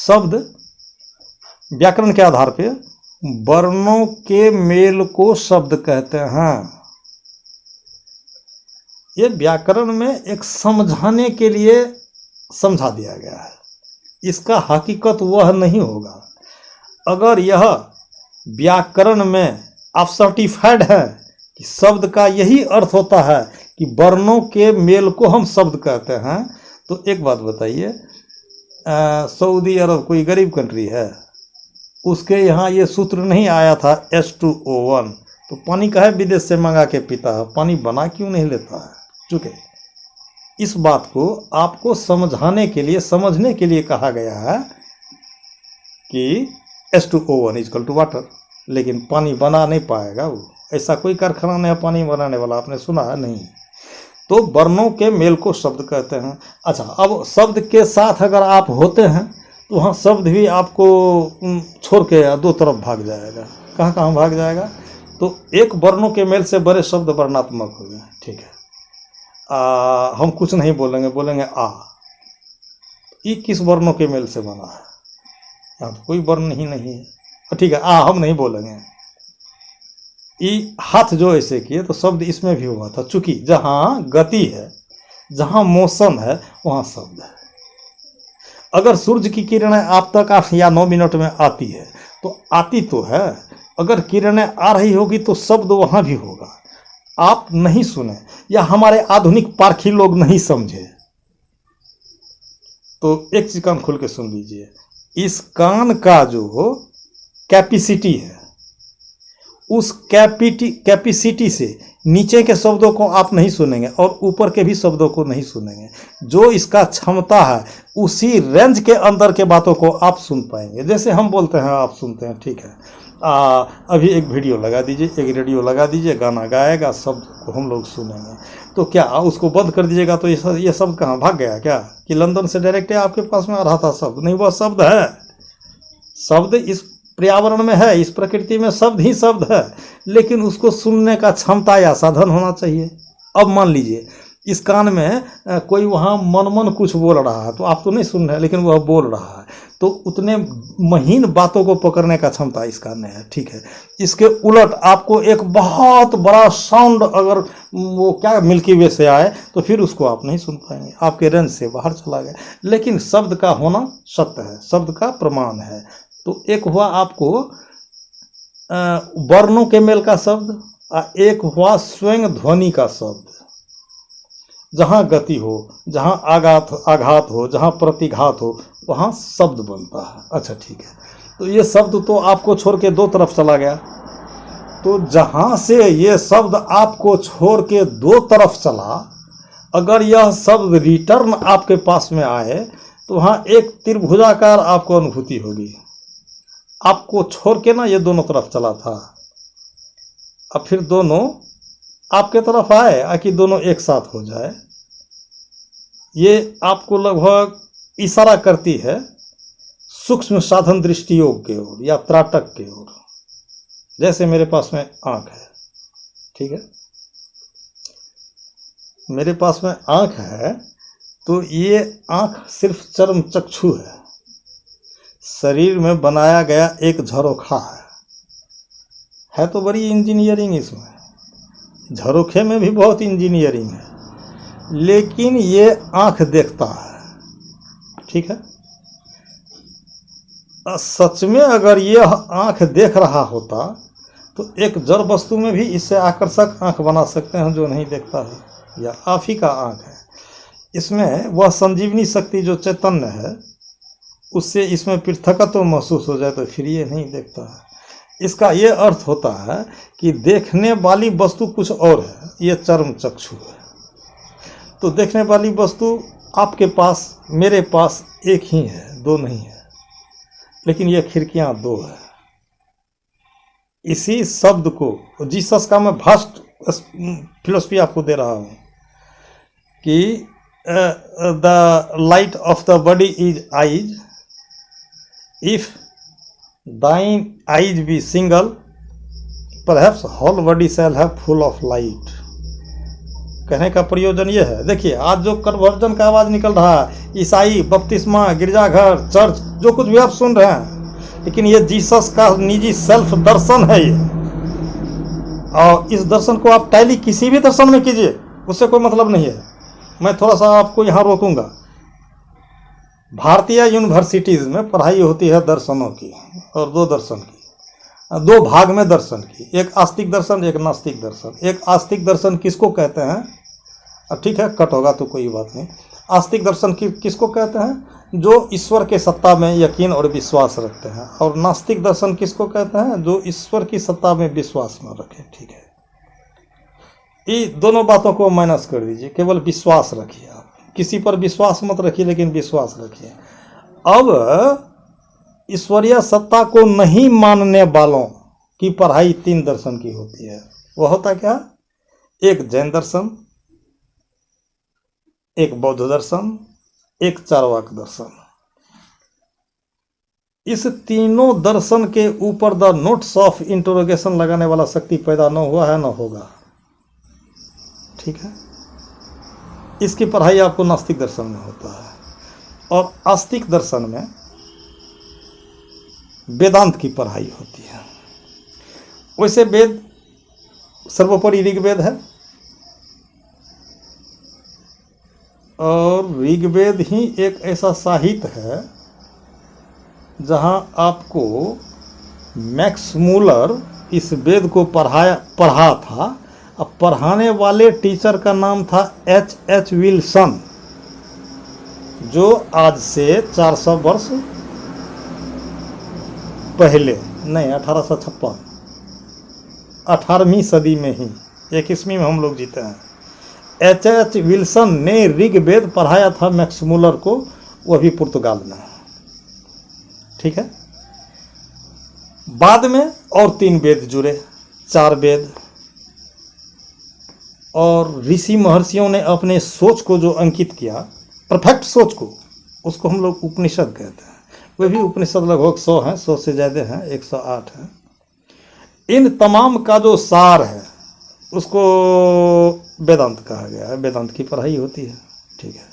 शब्द व्याकरण के आधार पे वर्णों के मेल को शब्द कहते हैं। ये व्याकरण में एक समझाने के लिए समझा दिया गया है, इसका हकीकत वह नहीं होगा। अगर यह व्याकरण में आप सर्टिफाइड है कि शब्द का यही अर्थ होता है कि वर्णों के मेल को हम शब्द कहते हैं, तो एक बात बताइए, सऊदी अरब कोई गरीब कंट्री है, उसके यहाँ ये सूत्र नहीं आया था H2O1, तो पानी का है विदेश से मंगा के पीता है, पानी बना क्यों नहीं लेता है? चूँकि इस बात को आपको समझाने के लिए, समझने के लिए कहा गया है कि H2O1 इक्वल टू वाटर, लेकिन पानी बना नहीं पाएगा वो, ऐसा कोई कारखाना नहीं है पानी बनाने वाला, आपने सुना है नहीं? तो वर्णों के मेल को शब्द कहते हैं। अच्छा, अब शब्द के साथ अगर आप होते हैं तो वहाँ शब्द भी आपको छोड़ के दो तरफ भाग जाएगा। कहाँ कहाँ भाग जाएगा? तो एक वर्णों के मेल से बड़े शब्द वर्णात्मक हो गए, ठीक है। हम कुछ नहीं बोलेंगे, बोलेंगे आ, ये किस वर्णों के मेल से बना है? यहाँ तो कोई वर्ण ही नहीं है, ठीक है, आ हम नहीं बोलेंगे। ये हाथ जो ऐसे किए तो शब्द इसमें भी हुआ था, चूंकि जहाँ गति है, जहाँ मोशन है, वहाँ शब्द है। अगर सूर्य की किरणें आप तक 8 या 9 मिनट में आती है तो आती तो है, अगर किरणें आ रही होगी तो शब्द वहाँ भी होगा। आप नहीं सुने या हमारे आधुनिक पारखी लोग नहीं समझे तो एक चीज कान खोल के सुन लीजिए, इस कान का जो कैपेसिटी है, उस कैपेसिटी से नीचे के शब्दों को आप नहीं सुनेंगे और ऊपर के भी शब्दों को नहीं सुनेंगे। जो इसका क्षमता है उसी रेंज के अंदर के बातों को आप सुन पाएंगे। जैसे हम बोलते हैं आप सुनते हैं, ठीक है। अभी एक वीडियो लगा दीजिए, एक रेडियो लगा दीजिए, गाना गाएगा, शब्द को हम लोग सुनेंगे, तो क्या उसको बंद कर दीजिएगा तो ये शब्द कहाँ भाग गया क्या? कि लंदन से डायरेक्ट आपके पास में आ रहा था शब्द? नहीं, वह शब्द है। शब्द इस पर्यावरण में है, इस प्रकृति में शब्द ही शब्द है, लेकिन उसको सुनने का क्षमता या साधन होना चाहिए। अब मान लीजिए इस कान में कोई वहाँ मन कुछ बोल रहा है, तो आप तो नहीं सुन रहे, लेकिन वह बोल रहा है, तो उतने महीन बातों को पकड़ने का क्षमता इस कान में है, ठीक है। इसके उलट आपको एक बहुत बड़ा साउंड अगर वो क्या मिल्की वे से आए तो फिर उसको आप नहीं सुन पाएंगे, आपके रेंज से बाहर चला गया। लेकिन शब्द का होना सत्य है, शब्द का प्रमाण है। तो एक हुआ आपको वर्णों के मेल का शब्द, एक हुआ स्वयं ध्वनि का शब्द। जहाँ गति हो, जहाँ आघात हो, जहाँ प्रतिघात हो, वहाँ शब्द बनता है। अच्छा ठीक है, तो ये शब्द तो आपको छोड़ के दो तरफ चला गया, तो जहाँ से ये शब्द आपको छोड़ के दो तरफ चला, अगर यह शब्द रिटर्न आपके पास में आए तो वहाँ एक त्रिभुजाकार आपको अनुभूति होगी। आपको छोड़ के ना ये दोनों तरफ चला था, अब फिर दोनों आपके तरफ आए, आकि दोनों एक साथ हो जाए, ये आपको लगभग इशारा करती है सूक्ष्म साधन दृष्टि योग की ओर या त्राटक की ओर। जैसे मेरे पास में आँख है, ठीक है, मेरे पास में आँख है, तो ये आँख सिर्फ चर्म चक्षु है, शरीर में बनाया गया एक झरोखा है तो बड़ी इंजीनियरिंग इसमें, झरोखे में भी बहुत इंजीनियरिंग है, लेकिन ये आँख देखता है, ठीक है। सच में अगर ये आँख देख रहा होता तो एक जड़ वस्तु में भी इससे आकर्षक आँख बना सकते हैं जो नहीं देखता है, या आप ही का आँख है। इसमें वह संजीवनी शक्ति जो चैतन्य है, उससे इसमें पृथकत्व महसूस हो जाए तो फिर ये नहीं देखता है। इसका ये अर्थ होता है कि देखने वाली वस्तु कुछ और है, ये चर्म चक्षु है। तो देखने वाली वस्तु आपके पास, मेरे पास एक ही है, दो नहीं है, लेकिन ये खिड़कियां दो है। इसी शब्द को जीसस का मैं भास्ट फिलोसफी आपको दे रहा हूँ कि the light of the body is eyes, if thine eyes be single, perhaps whole body shall have full of light। कहने का प्रयोजन ये है, देखिए आज जो कन्वर्जन का आवाज़ निकल रहा है, ईसाई, बपतिस्मा, गिरजाघर, चर्च, जो कुछ भी आप सुन रहे हैं, लेकिन ये जीसस का निजी सेल्फ दर्शन है ये। और इस दर्शन को आप टैली किसी भी दर्शन में कीजिए, उससे कोई मतलब नहीं है। मैं थोड़ा सा आपको यहाँ रोकूंगा। भारतीय यूनिवर्सिटीज़ में पढ़ाई होती है दर्शनों की, और दो दर्शन की, दो भाग में दर्शन की, एक आस्तिक दर्शन, एक नास्तिक दर्शन। एक आस्तिक दर्शन किसको कहते हैं, अब ठीक है कट होगा तो कोई बात नहीं। आस्तिक दर्शन किसको कहते हैं, जो ईश्वर के सत्ता में यकीन और विश्वास रखते हैं। और नास्तिक दर्शन किसको कहते हैं, जो ईश्वर की सत्ता में विश्वास न रखे। ठीक है, ये दोनों बातों को माइनस कर दीजिए, केवल विश्वास रखिए। आप किसी पर विश्वास मत रखिए, लेकिन विश्वास रखिए। अब ईश्वरीय सत्ता को नहीं मानने वालों की पढ़ाई तीन दर्शन की होती है। वह होता क्या, एक जैन दर्शन, एक बौद्ध दर्शन, एक चार्वाक दर्शन। इस तीनों दर्शन के ऊपर द नोट्स ऑफ इंटरोगेशन लगाने वाला शक्ति पैदा न हुआ है, न होगा। ठीक है, इसकी पढ़ाई आपको नास्तिक दर्शन में होता है। और आस्तिक दर्शन में वेदांत की पढ़ाई होती है। वैसे वेद सर्वोपरि ऋग्वेद है, और ऋग्वेद ही एक ऐसा साहित्य है जहां आपको मैक्स मूलर इस वेद को पढ़ा था। अब पढ़ाने वाले टीचर का नाम था H.H. विल्सन, जो आज से 400 वर्ष पहले, नहीं 1856, 18वीं सदी में ही, 21वीं में हम लोग जीते हैं। H.H. विल्सन ने ऋग्वेद पढ़ाया था मैक्स मूलर को, वह भी पुर्तगाल में। ठीक है, बाद में और 3 वेद जुड़े, 4 वेद। और ऋषि महर्षियों ने अपने सोच को जो अंकित किया, परफेक्ट सोच को, उसको हम लोग उपनिषद कहते हैं। वे भी उपनिषद लगभग 100 हैं, 100 से ज़्यादा हैं, 108 हैं। इन तमाम का जो सार है उसको वेदांत कहा गया है। वेदांत की पढ़ाई होती है। ठीक है।